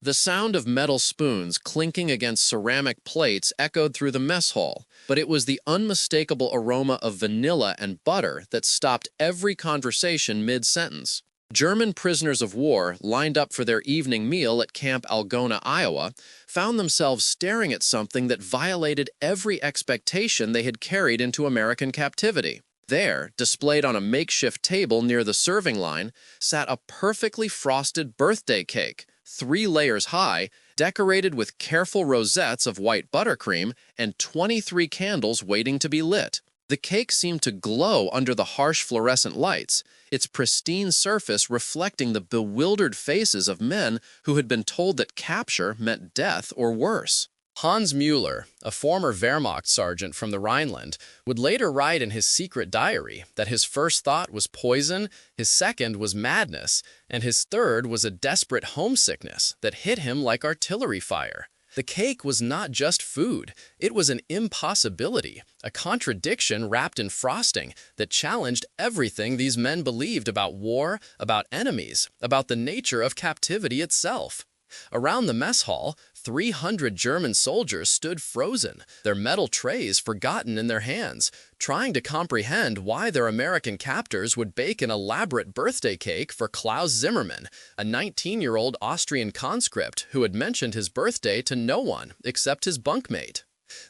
The sound of metal spoons clinking against ceramic plates echoed through the mess hall, but it was the unmistakable aroma of vanilla and butter that stopped every conversation mid-sentence. German prisoners of war, lined up for their evening meal at Camp Algona, Iowa, found themselves staring at something that violated every expectation they had carried into American captivity. There, displayed on a makeshift table near the serving line, sat a perfectly frosted birthday cake, 3 layers high, decorated with careful rosettes of white buttercream and 23 candles waiting to be lit. The cake seemed to glow under the harsh fluorescent lights, its pristine surface reflecting the bewildered faces of men who had been told that capture meant death or worse. Hans Müller, a former Wehrmacht sergeant from the Rhineland, would later write in his secret diary that his first thought was poison, his second was madness, and his third was a desperate homesickness that hit him like artillery fire. The cake was not just food, it was an impossibility, a contradiction wrapped in frosting that challenged everything these men believed about war, about enemies, about the nature of captivity itself. Around the mess hall, 300 German soldiers stood frozen, their metal trays forgotten in their hands, trying to comprehend why their American captors would bake an elaborate birthday cake for Klaus Zimmermann, a 19-year-old Austrian conscript who had mentioned his birthday to no one except his bunkmate.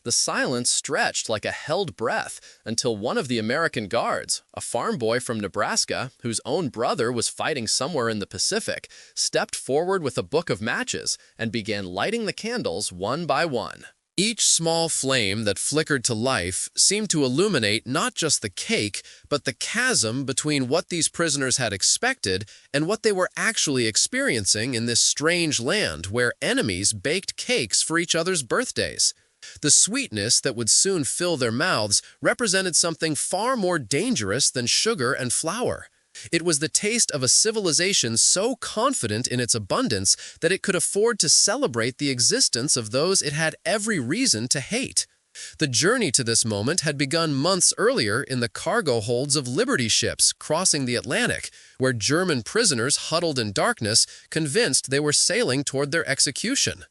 The silence stretched like a held breath until one of the American guards, a farm boy from Nebraska whose own brother was fighting somewhere in the Pacific, stepped forward with a book of matches and began lighting the candles one by one. Each small flame that flickered to life seemed to illuminate not just the cake, but the chasm between what these prisoners had expected and what they were actually experiencing in this strange land where enemies baked cakes for each other's birthdays. The sweetness that would soon fill their mouths represented something far more dangerous than sugar and flour. It was the taste of a civilization so confident in its abundance that it could afford to celebrate the existence of those it had every reason to hate. The journey to this moment had begun months earlier in the cargo holds of Liberty ships crossing the Atlantic, where German prisoners huddled in darkness, convinced they were sailing toward their execution.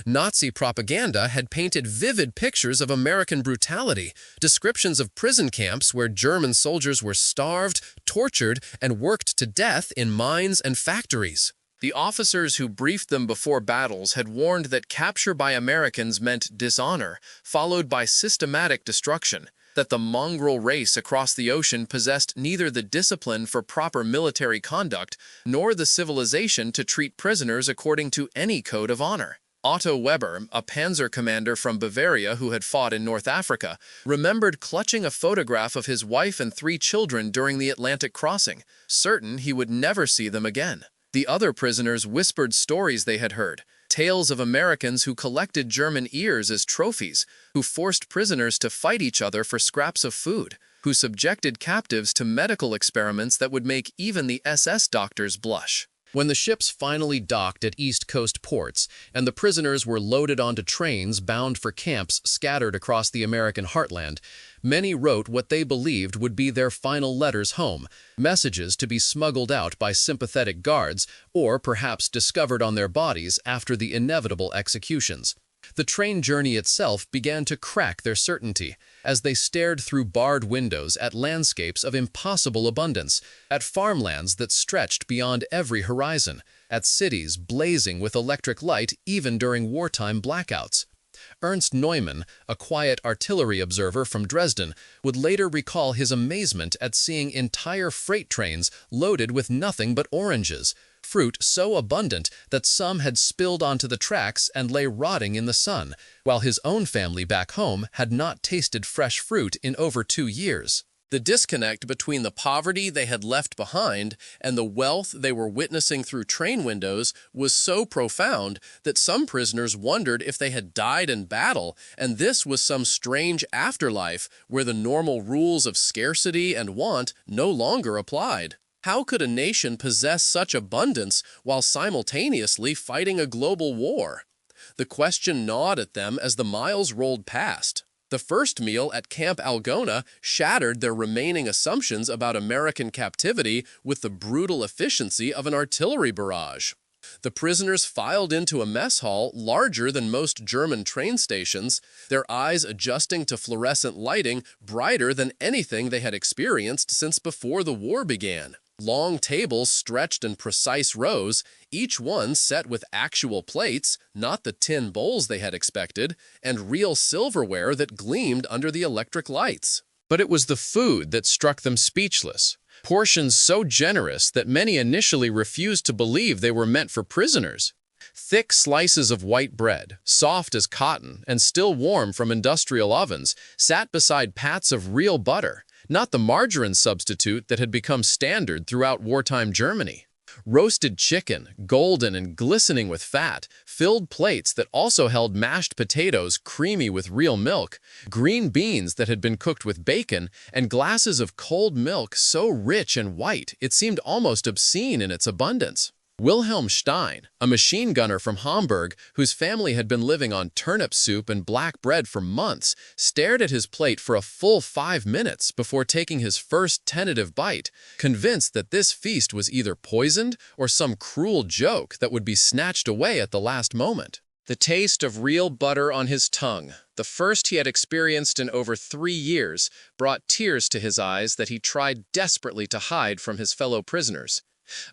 Nazi propaganda had painted vivid pictures of American brutality, descriptions of prison camps where German soldiers were starved, tortured, and worked to death in mines and factories. The officers who briefed them before battles had warned that capture by Americans meant dishonor, followed by systematic destruction, that the mongrel race across the ocean possessed neither the discipline for proper military conduct nor the civilization to treat prisoners according to any code of honor. Otto Weber, a panzer commander from Bavaria who had fought in North Africa, remembered clutching a photograph of his wife and 3 children during the Atlantic crossing, certain he would never see them again. The other prisoners whispered stories they had heard, tales of Americans who collected German ears as trophies, who forced prisoners to fight each other for scraps of food, who subjected captives to medical experiments that would make even the SS doctors blush. When the ships finally docked at East Coast ports and the prisoners were loaded onto trains bound for camps scattered across the American heartland, many wrote what they believed would be their final letters home, messages to be smuggled out by sympathetic guards or perhaps discovered on their bodies after the inevitable executions. The train journey itself began to crack their certainty as they stared through barred windows at landscapes of impossible abundance, at farmlands that stretched beyond every horizon, at cities blazing with electric light even during wartime blackouts. Ernst Neumann, a quiet artillery observer from Dresden, would later recall his amazement at seeing entire freight trains loaded with nothing but oranges, fruit so abundant that some had spilled onto the tracks and lay rotting in the sun, while his own family back home had not tasted fresh fruit in over 2 years. The disconnect between the poverty they had left behind and the wealth they were witnessing through train windows was so profound that some prisoners wondered if they had died in battle, and this was some strange afterlife where the normal rules of scarcity and want no longer applied. How could a nation possess such abundance while simultaneously fighting a global war? The question gnawed at them as the miles rolled past. The first meal at Camp Algona shattered their remaining assumptions about American captivity with the brutal efficiency of an artillery barrage. The prisoners filed into a mess hall larger than most German train stations, their eyes adjusting to fluorescent lighting brighter than anything they had experienced since before the war began. Long tables stretched in precise rows, each one set with actual plates, not the tin bowls they had expected, and real silverware that gleamed under the electric lights. But it was the food that struck them speechless. Portions so generous that many initially refused to believe they were meant for prisoners. Thick slices of white bread, soft as cotton and still warm from industrial ovens, sat beside pats of real butter, not the margarine substitute that had become standard throughout wartime Germany. Roasted chicken, golden and glistening with fat, filled plates that also held mashed potatoes creamy with real milk, green beans that had been cooked with bacon, and glasses of cold milk so rich and white it seemed almost obscene in its abundance. Wilhelm Stein, a machine gunner from Hamburg whose family had been living on turnip soup and black bread for months, stared at his plate for a full 5 minutes before taking his first tentative bite, convinced that this feast was either poisoned or some cruel joke that would be snatched away at the last moment. The taste of real butter on his tongue, the first he had experienced in over 3 years, brought tears to his eyes that he tried desperately to hide from his fellow prisoners.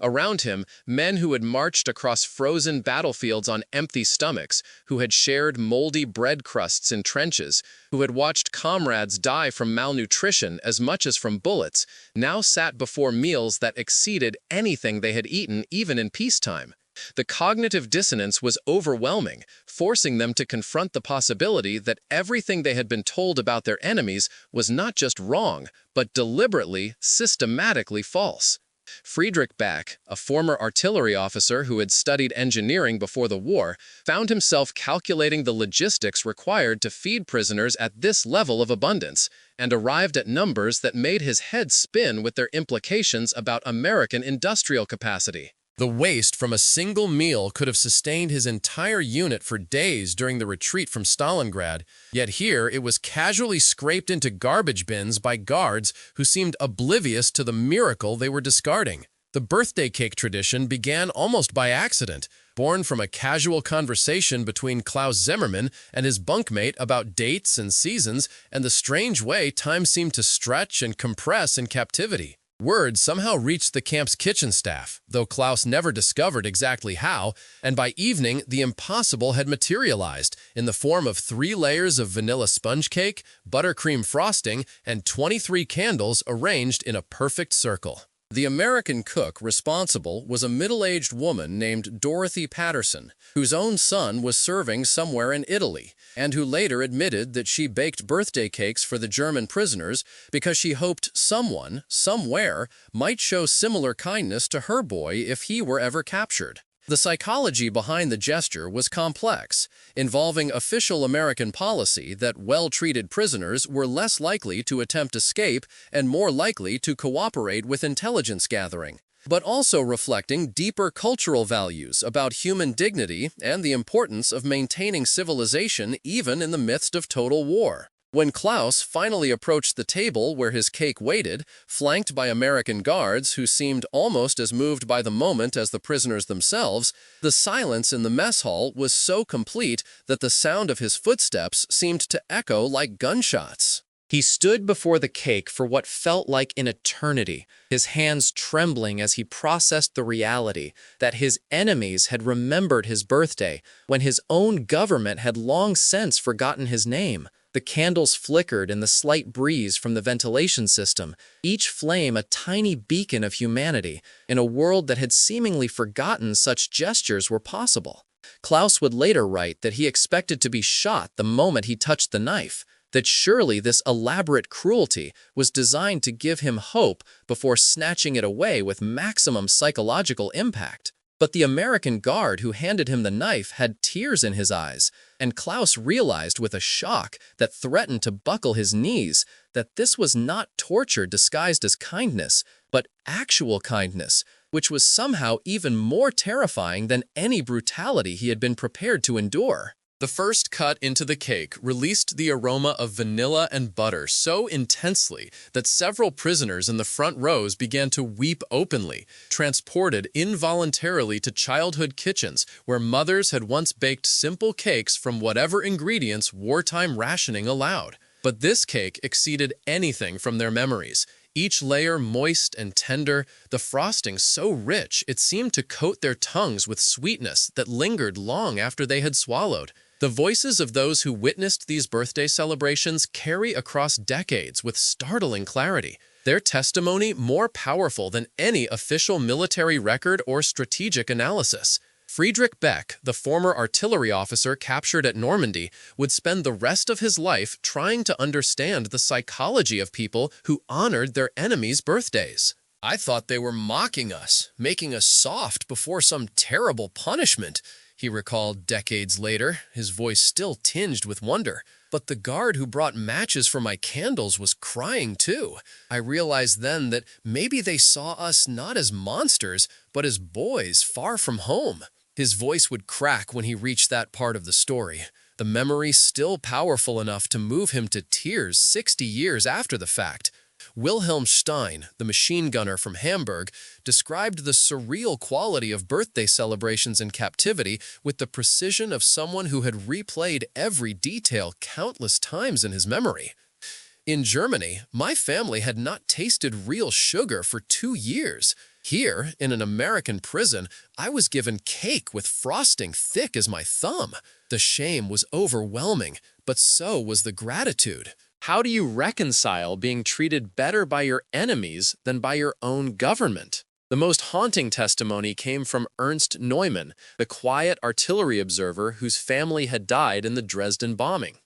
Around him, men who had marched across frozen battlefields on empty stomachs, who had shared moldy bread crusts in trenches, who had watched comrades die from malnutrition as much as from bullets, now sat before meals that exceeded anything they had eaten even in peacetime. The cognitive dissonance was overwhelming, forcing them to confront the possibility that everything they had been told about their enemies was not just wrong, but deliberately, systematically false. Friedrich Beck, a former artillery officer who had studied engineering before the war, found himself calculating the logistics required to feed prisoners at this level of abundance, and arrived at numbers that made his head spin with their implications about American industrial capacity. The waste from a single meal could have sustained his entire unit for days during the retreat from Stalingrad, yet here it was casually scraped into garbage bins by guards who seemed oblivious to the miracle they were discarding. The birthday cake tradition began almost by accident, born from a casual conversation between Klaus Zimmermann and his bunkmate about dates and seasons and the strange way time seemed to stretch and compress in captivity. Word somehow reached the camp's kitchen staff, though Klaus never discovered exactly how, and by evening the impossible had materialized in the form of 3 layers of vanilla sponge cake, buttercream frosting, and 23 candles arranged in a perfect circle. The American cook responsible was a middle-aged woman named Dorothy Patterson, whose own son was serving somewhere in Italy, and who later admitted that she baked birthday cakes for the German prisoners because she hoped someone, somewhere, might show similar kindness to her boy if he were ever captured. The psychology behind the gesture was complex, involving official American policy that well-treated prisoners were less likely to attempt escape and more likely to cooperate with intelligence gathering, but also reflecting deeper cultural values about human dignity and the importance of maintaining civilization even in the midst of total war. When Klaus finally approached the table where his cake waited, flanked by American guards who seemed almost as moved by the moment as the prisoners themselves, the silence in the mess hall was so complete that the sound of his footsteps seemed to echo like gunshots. He stood before the cake for what felt like an eternity, his hands trembling as he processed the reality that his enemies had remembered his birthday when his own government had long since forgotten his name. The candles flickered in the slight breeze from the ventilation system, each flame a tiny beacon of humanity in a world that had seemingly forgotten such gestures were possible. Klaus would later write that he expected to be shot the moment he touched the knife, that surely this elaborate cruelty was designed to give him hope before snatching it away with maximum psychological impact. But the American guard who handed him the knife had tears in his eyes, and Klaus realized with a shock that threatened to buckle his knees that this was not torture disguised as kindness, but actual kindness, which was somehow even more terrifying than any brutality he had been prepared to endure. The first cut into the cake released the aroma of vanilla and butter so intensely that several prisoners in the front rows began to weep openly, transported involuntarily to childhood kitchens where mothers had once baked simple cakes from whatever ingredients wartime rationing allowed. But this cake exceeded anything from their memories. Each layer moist and tender, the frosting so rich it seemed to coat their tongues with sweetness that lingered long after they had swallowed. The voices of those who witnessed these birthday celebrations carry across decades with startling clarity, their testimony more powerful than any official military record or strategic analysis. Friedrich Beck, the former artillery officer captured at Normandy, would spend the rest of his life trying to understand the psychology of people who honored their enemies' birthdays. "I thought they were mocking us, making us soft before some terrible punishment," he recalled decades later, his voice still tinged with wonder. "But the guard who brought matches for my candles was crying too. I realized then that maybe they saw us not as monsters, but as boys far from home." His voice would crack when he reached that part of the story, the memory still powerful enough to move him to tears 60 years after the fact. Wilhelm Stein, the machine gunner from Hamburg, described the surreal quality of birthday celebrations in captivity with the precision of someone who had replayed every detail countless times in his memory. "In Germany, my family had not tasted real sugar for 2 years. Here, in an American prison, I was given cake with frosting thick as my thumb. The shame was overwhelming, but so was the gratitude." How do you reconcile being treated better by your enemies than by your own government? The most haunting testimony came from Ernst Neumann, the quiet artillery observer whose family had died in the Dresden bombing.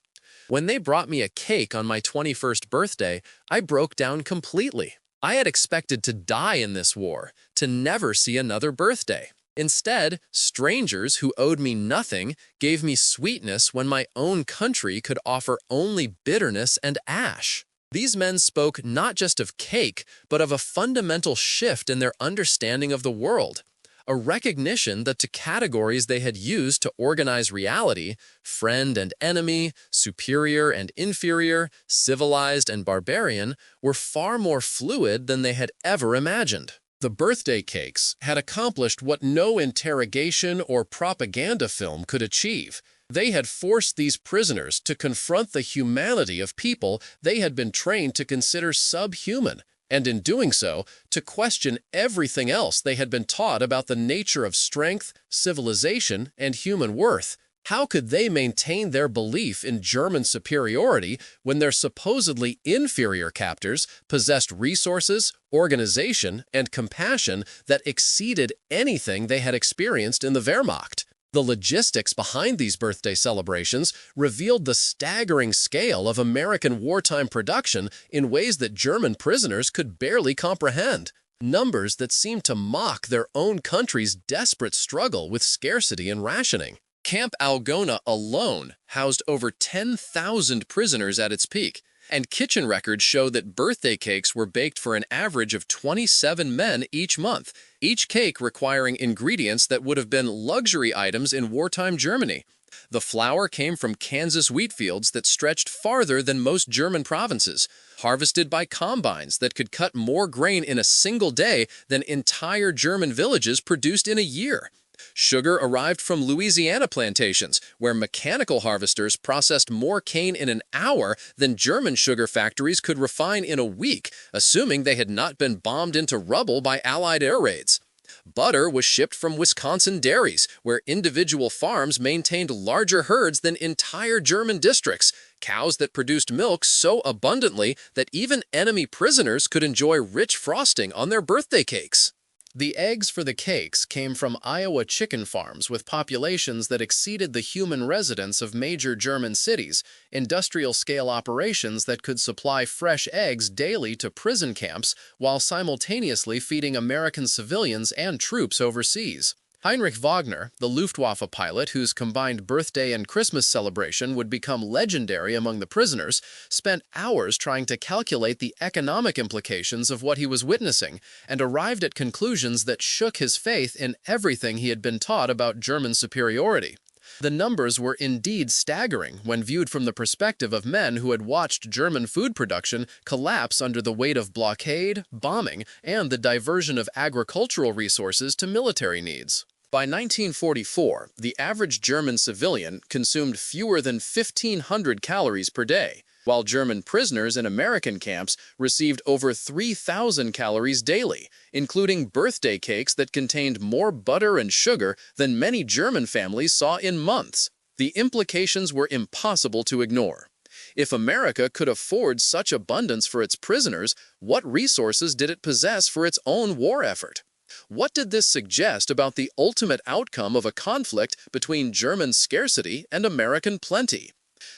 "When they brought me a cake on my 21st birthday, I broke down completely. I had expected to die in this war, to never see another birthday. Instead, strangers who owed me nothing gave me sweetness when my own country could offer only bitterness and ash." These men spoke not just of cake, but of a fundamental shift in their understanding of the world, a recognition that the categories they had used to organize reality, friend and enemy, superior and inferior, civilized and barbarian, were far more fluid than they had ever imagined. The birthday cakes had accomplished what no interrogation or propaganda film could achieve. They had forced these prisoners to confront the humanity of people they had been trained to consider subhuman, and in doing so, to question everything else they had been taught about the nature of strength, civilization, and human worth. How could they maintain their belief in German superiority when their supposedly inferior captors possessed resources, organization, and compassion that exceeded anything they had experienced in the Wehrmacht? The logistics behind these birthday celebrations revealed the staggering scale of American wartime production in ways that German prisoners could barely comprehend. Numbers that seemed to mock their own country's desperate struggle with scarcity and rationing. Camp Algona alone housed over 10,000 prisoners at its peak, and kitchen records show that birthday cakes were baked for an average of 27 men each month, each cake requiring ingredients that would have been luxury items in wartime Germany. The flour came from Kansas wheat fields that stretched farther than most German provinces, harvested by combines that could cut more grain in a single day than entire German villages produced in a year. Sugar arrived from Louisiana plantations, where mechanical harvesters processed more cane in an hour than German sugar factories could refine in a week, assuming they had not been bombed into rubble by Allied air raids. Butter was shipped from Wisconsin dairies, where individual farms maintained larger herds than entire German districts, cows that produced milk so abundantly that even enemy prisoners could enjoy rich frosting on their birthday cakes. The eggs for the cakes came from Iowa chicken farms with populations that exceeded the human residents of major German cities, industrial-scale operations that could supply fresh eggs daily to prison camps while simultaneously feeding American civilians and troops overseas. Heinrich Wagner, the Luftwaffe pilot whose combined birthday and Christmas celebration would become legendary among the prisoners, spent hours trying to calculate the economic implications of what he was witnessing and arrived at conclusions that shook his faith in everything he had been taught about German superiority. The numbers were indeed staggering when viewed from the perspective of men who had watched German food production collapse under the weight of blockade, bombing, and the diversion of agricultural resources to military needs. By 1944, the average German civilian consumed fewer than 1,500 calories per day, while German prisoners in American camps received over 3,000 calories daily, including birthday cakes that contained more butter and sugar than many German families saw in months. The implications were impossible to ignore. If America could afford such abundance for its prisoners, what resources did it possess for its own war effort? What did this suggest about the ultimate outcome of a conflict between German scarcity and American plenty?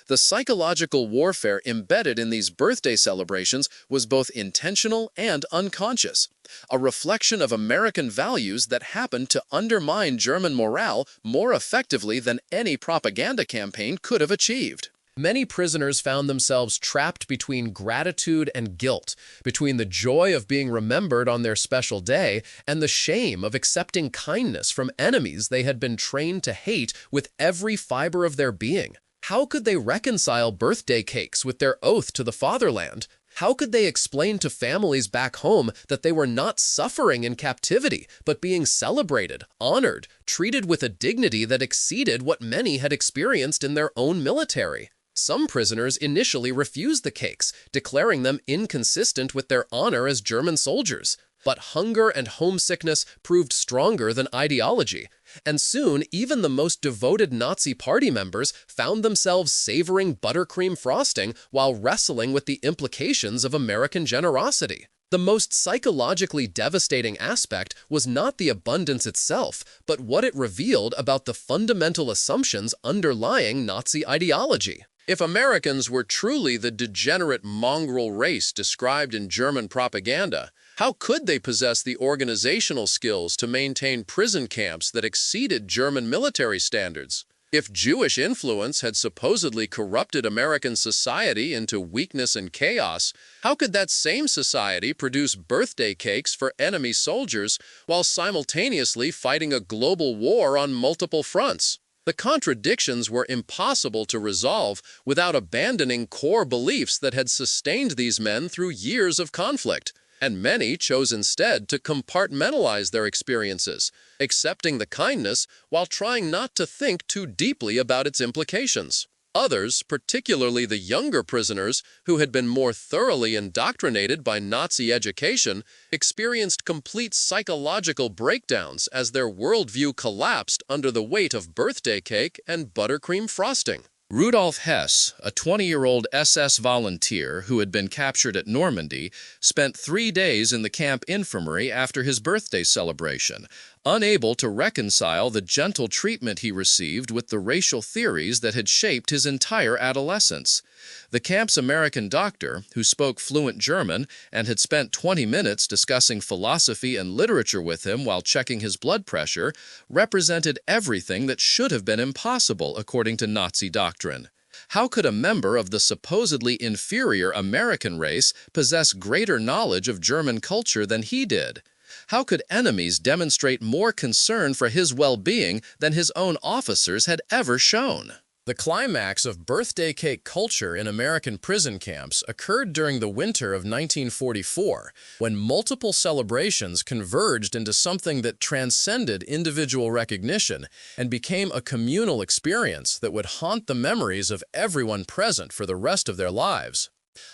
The psychological warfare embedded in these birthday celebrations was both intentional and unconscious, a reflection of American values that happened to undermine German morale more effectively than any propaganda campaign could have achieved. Many prisoners found themselves trapped between gratitude and guilt, between the joy of being remembered on their special day and the shame of accepting kindness from enemies they had been trained to hate with every fiber of their being. How could they reconcile birthday cakes with their oath to the fatherland? How could they explain to families back home that they were not suffering in captivity, but being celebrated, honored, treated with a dignity that exceeded what many had experienced in their own military? Some prisoners initially refused the cakes, declaring them inconsistent with their honor as German soldiers. But hunger and homesickness proved stronger than ideology, and soon even the most devoted Nazi party members found themselves savoring buttercream frosting while wrestling with the implications of American generosity. The most psychologically devastating aspect was not the abundance itself, but what it revealed about the fundamental assumptions underlying Nazi ideology. If Americans were truly the degenerate mongrel race described in German propaganda, how could they possess the organizational skills to maintain prison camps that exceeded German military standards? If Jewish influence had supposedly corrupted American society into weakness and chaos, how could that same society produce birthday cakes for enemy soldiers while simultaneously fighting a global war on multiple fronts? The contradictions were impossible to resolve without abandoning core beliefs that had sustained these men through years of conflict, and many chose instead to compartmentalize their experiences, accepting the kindness while trying not to think too deeply about its implications. Others, particularly the younger prisoners who had been more thoroughly indoctrinated by Nazi education, experienced complete psychological breakdowns as their worldview collapsed under the weight of birthday cake and buttercream frosting. Rudolf Hess, a 20-year-old SS volunteer who had been captured at Normandy, spent 3 days in the camp infirmary after his birthday celebration, unable to reconcile the gentle treatment he received with the racial theories that had shaped his entire adolescence. The camp's American doctor, who spoke fluent German and had spent 20 minutes discussing philosophy and literature with him while checking his blood pressure, represented everything that should have been impossible according to Nazi doctrine. How could a member of the supposedly inferior American race possess greater knowledge of German culture than he did? How could enemies demonstrate more concern for his well-being than his own officers had ever shown? The climax of birthday cake culture in American prison camps occurred during the winter of 1944, when multiple celebrations converged into something that transcended individual recognition and became a communal experience that would haunt the memories of everyone present for the rest of their lives.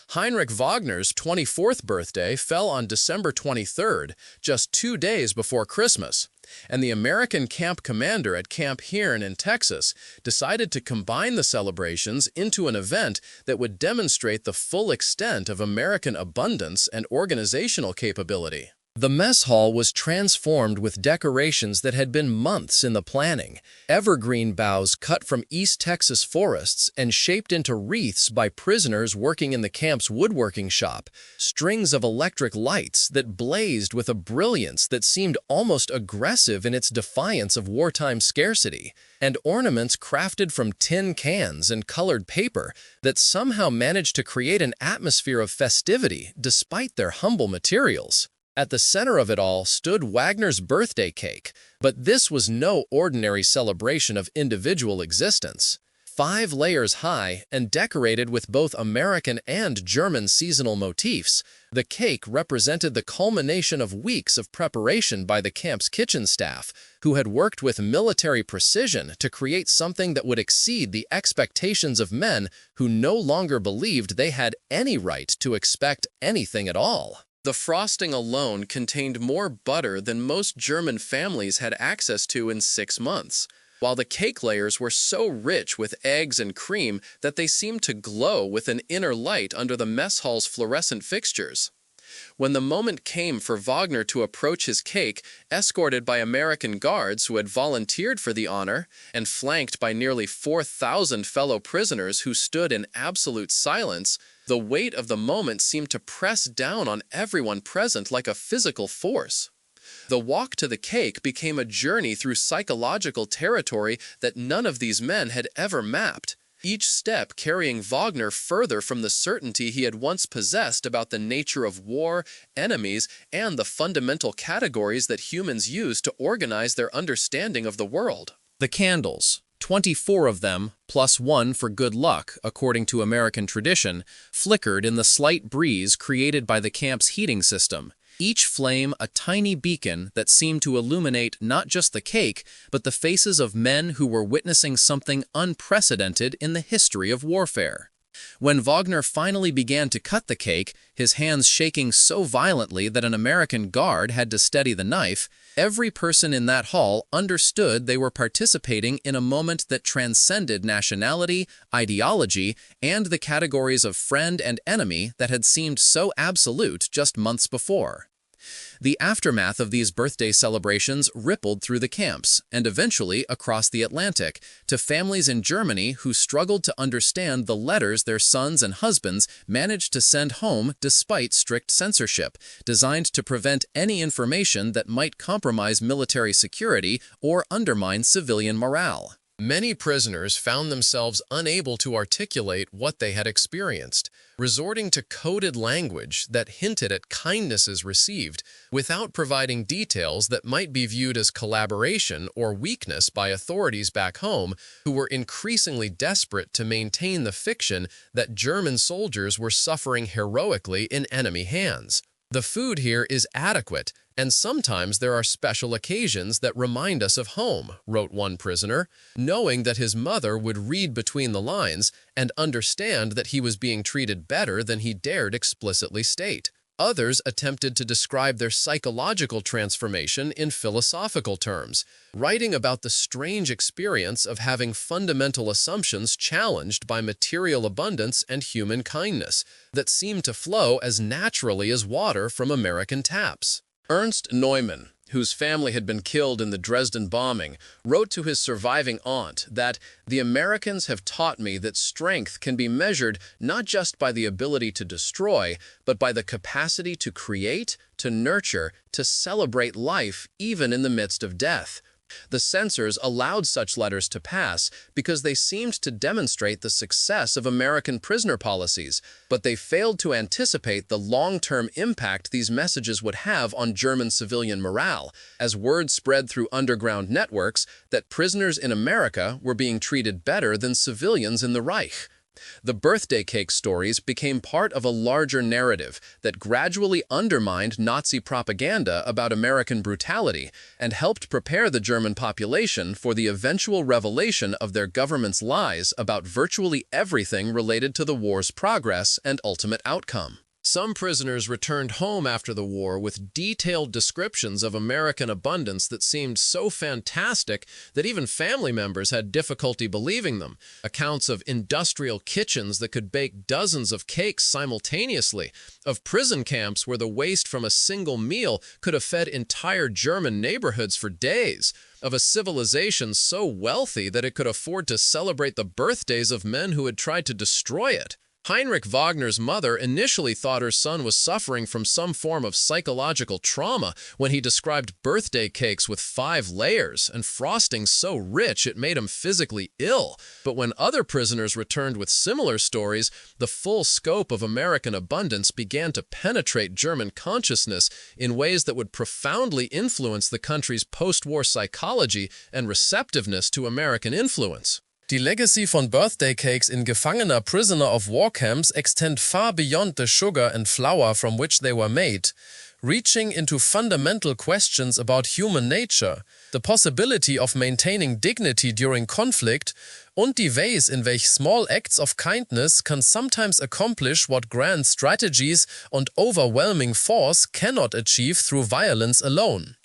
Heinrich Wagner's 24th birthday fell on December 23rd, just 2 days before Christmas, and the American camp commander at Camp Hearn in Texas decided to combine the celebrations into an event that would demonstrate the full extent of American abundance and organizational capability. The mess hall was transformed with decorations that had been months in the planning. Evergreen boughs cut from East Texas forests and shaped into wreaths by prisoners working in the camp's woodworking shop. Strings of electric lights that blazed with a brilliance that seemed almost aggressive in its defiance of wartime scarcity. And ornaments crafted from tin cans and colored paper that somehow managed to create an atmosphere of festivity despite their humble materials. At the center of it all stood Wagner's birthday cake, but this was no ordinary celebration of individual existence. 5 layers high and decorated with both American and German seasonal motifs, the cake represented the culmination of weeks of preparation by the camp's kitchen staff, who had worked with military precision to create something that would exceed the expectations of men who no longer believed they had any right to expect anything at all. The frosting alone contained more butter than most German families had access to in 6 months, while the cake layers were so rich with eggs and cream that they seemed to glow with an inner light under the mess hall's fluorescent fixtures. When the moment came for Wagner to approach his cake, escorted by American guards who had volunteered for the honor, and flanked by nearly 4,000 fellow prisoners who stood in absolute silence, the weight of the moment seemed to press down on everyone present like a physical force. The walk to the cake became a journey through psychological territory that none of these men had ever mapped, each step carrying Wagner further from the certainty he had once possessed about the nature of war, enemies, and the fundamental categories that humans use to organize their understanding of the world. The candles, 24 of them, plus one for good luck, according to American tradition, flickered in the slight breeze created by the camp's heating system, each flame a tiny beacon that seemed to illuminate not just the cake, but the faces of men who were witnessing something unprecedented in the history of warfare. When Wagner finally began to cut the cake, his hands shaking so violently that an American guard had to steady the knife, every person in that hall understood they were participating in a moment that transcended nationality, ideology, and the categories of friend and enemy that had seemed so absolute just months before. The aftermath of these birthday celebrations rippled through the camps and eventually across the Atlantic to families in Germany who struggled to understand the letters their sons and husbands managed to send home despite strict censorship, designed to prevent any information that might compromise military security or undermine civilian morale. Many prisoners found themselves unable to articulate what they had experienced, resorting to coded language that hinted at kindnesses received without providing details that might be viewed as collaboration or weakness by authorities back home who were increasingly desperate to maintain the fiction that German soldiers were suffering heroically in enemy hands. The food here is adequate, and sometimes there are special occasions that remind us of home, wrote one prisoner, knowing that his mother would read between the lines and understand that he was being treated better than he dared explicitly state. Others attempted to describe their psychological transformation in philosophical terms, writing about the strange experience of having fundamental assumptions challenged by material abundance and human kindness that seemed to flow as naturally as water from American taps. Ernst Neumann, whose family had been killed in the Dresden bombing, wrote to his surviving aunt that the Americans have taught me that strength can be measured not just by the ability to destroy, but by the capacity to create, to nurture, to celebrate life even in the midst of death. The censors allowed such letters to pass because they seemed to demonstrate the success of American prisoner policies, but they failed to anticipate the long-term impact these messages would have on German civilian morale, as word spread through underground networks that prisoners in America were being treated better than civilians in the Reich. The birthday cake stories became part of a larger narrative that gradually undermined Nazi propaganda about American brutality and helped prepare the German population for the eventual revelation of their government's lies about virtually everything related to the war's progress and ultimate outcome. Some prisoners returned home after the war with detailed descriptions of American abundance that seemed so fantastic that even family members had difficulty believing them. Accounts of industrial kitchens that could bake dozens of cakes simultaneously, of prison camps where the waste from a single meal could have fed entire German neighborhoods for days, of a civilization so wealthy that it could afford to celebrate the birthdays of men who had tried to destroy it. Heinrich Wagner's mother initially thought her son was suffering from some form of psychological trauma when he described birthday cakes with 5 layers and frosting so rich it made him physically ill. But when other prisoners returned with similar stories, the full scope of American abundance began to penetrate German consciousness in ways that would profoundly influence the country's post-war psychology and receptiveness to American influence. Die legacy von birthday cakes in Gefangener prisoner of war camps extend far beyond the sugar and flour from which they were made, reaching into fundamental questions about human nature, the possibility of maintaining dignity during conflict, und die ways in which small acts of kindness can sometimes accomplish what grand strategies and overwhelming force cannot achieve through violence alone.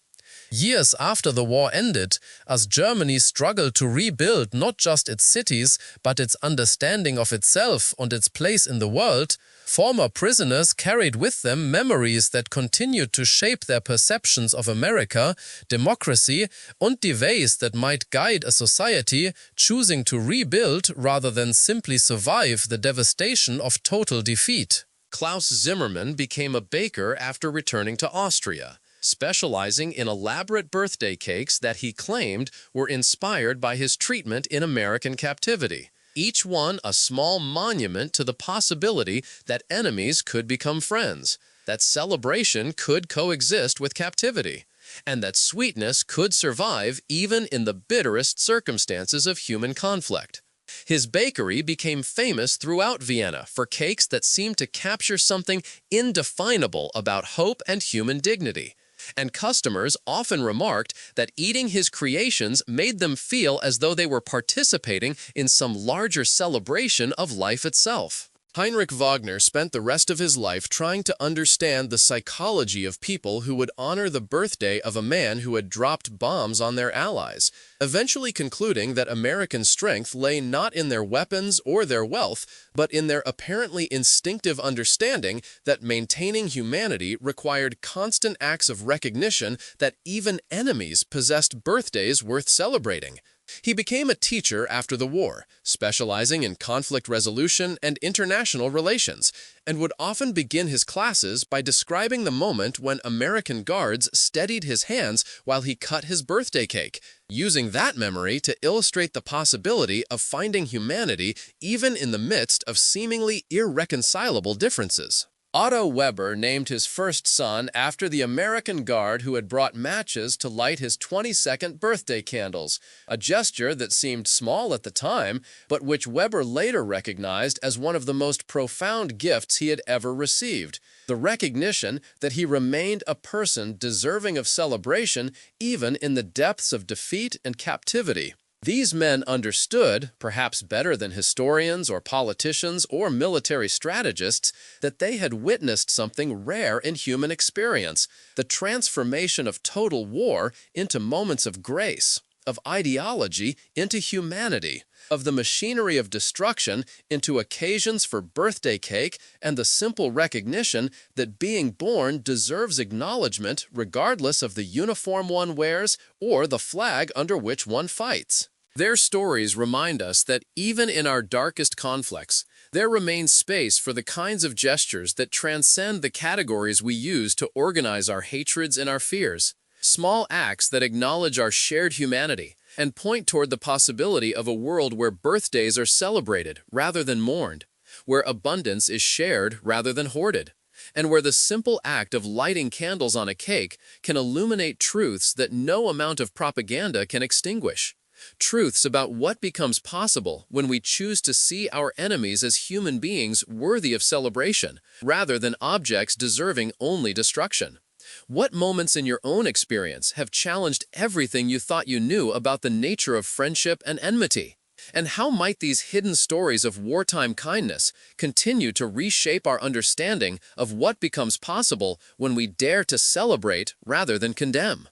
Years after the war ended, as Germany struggled to rebuild not just its cities, but its understanding of itself and its place in the world, former prisoners carried with them memories that continued to shape their perceptions of America, democracy, and the ways that might guide a society choosing to rebuild rather than simply survive the devastation of total defeat. Klaus Zimmermann became a baker after returning to Austria, specializing in elaborate birthday cakes that he claimed were inspired by his treatment in American captivity, each one a small monument to the possibility that enemies could become friends, that celebration could coexist with captivity, and that sweetness could survive even in the bitterest circumstances of human conflict. His bakery became famous throughout Vienna for cakes that seemed to capture something indefinable about hope and human dignity. And customers often remarked that eating his creations made them feel as though they were participating in some larger celebration of life itself. Heinrich Wagner spent the rest of his life trying to understand the psychology of people who would honor the birthday of a man who had dropped bombs on their allies, eventually concluding that American strength lay not in their weapons or their wealth, but in their apparently instinctive understanding that maintaining humanity required constant acts of recognition that even enemies possessed birthdays worth celebrating. He became a teacher after the war, specializing in conflict resolution and international relations, and would often begin his classes by describing the moment when American guards steadied his hands while he cut his birthday cake, using that memory to illustrate the possibility of finding humanity even in the midst of seemingly irreconcilable differences. Otto Weber named his first son after the American guard who had brought matches to light his 22nd birthday candles, a gesture that seemed small at the time, but which Weber later recognized as one of the most profound gifts he had ever received, the recognition that he remained a person deserving of celebration even in the depths of defeat and captivity. These men understood, perhaps better than historians or politicians or military strategists, that they had witnessed something rare in human experience, the transformation of total war into moments of grace, of ideology into humanity, of the machinery of destruction into occasions for birthday cake, and the simple recognition that being born deserves acknowledgement regardless of the uniform one wears or the flag under which one fights. Their stories remind us that even in our darkest conflicts, there remains space for the kinds of gestures that transcend the categories we use to organize our hatreds and our fears. Small acts that acknowledge our shared humanity and point toward the possibility of a world where birthdays are celebrated rather than mourned, where abundance is shared rather than hoarded, and where the simple act of lighting candles on a cake can illuminate truths that no amount of propaganda can extinguish. Truths about what becomes possible when we choose to see our enemies as human beings worthy of celebration, rather than objects deserving only destruction. What moments in your own experience have challenged everything you thought you knew about the nature of friendship and enmity? And how might these hidden stories of wartime kindness continue to reshape our understanding of what becomes possible when we dare to celebrate rather than condemn?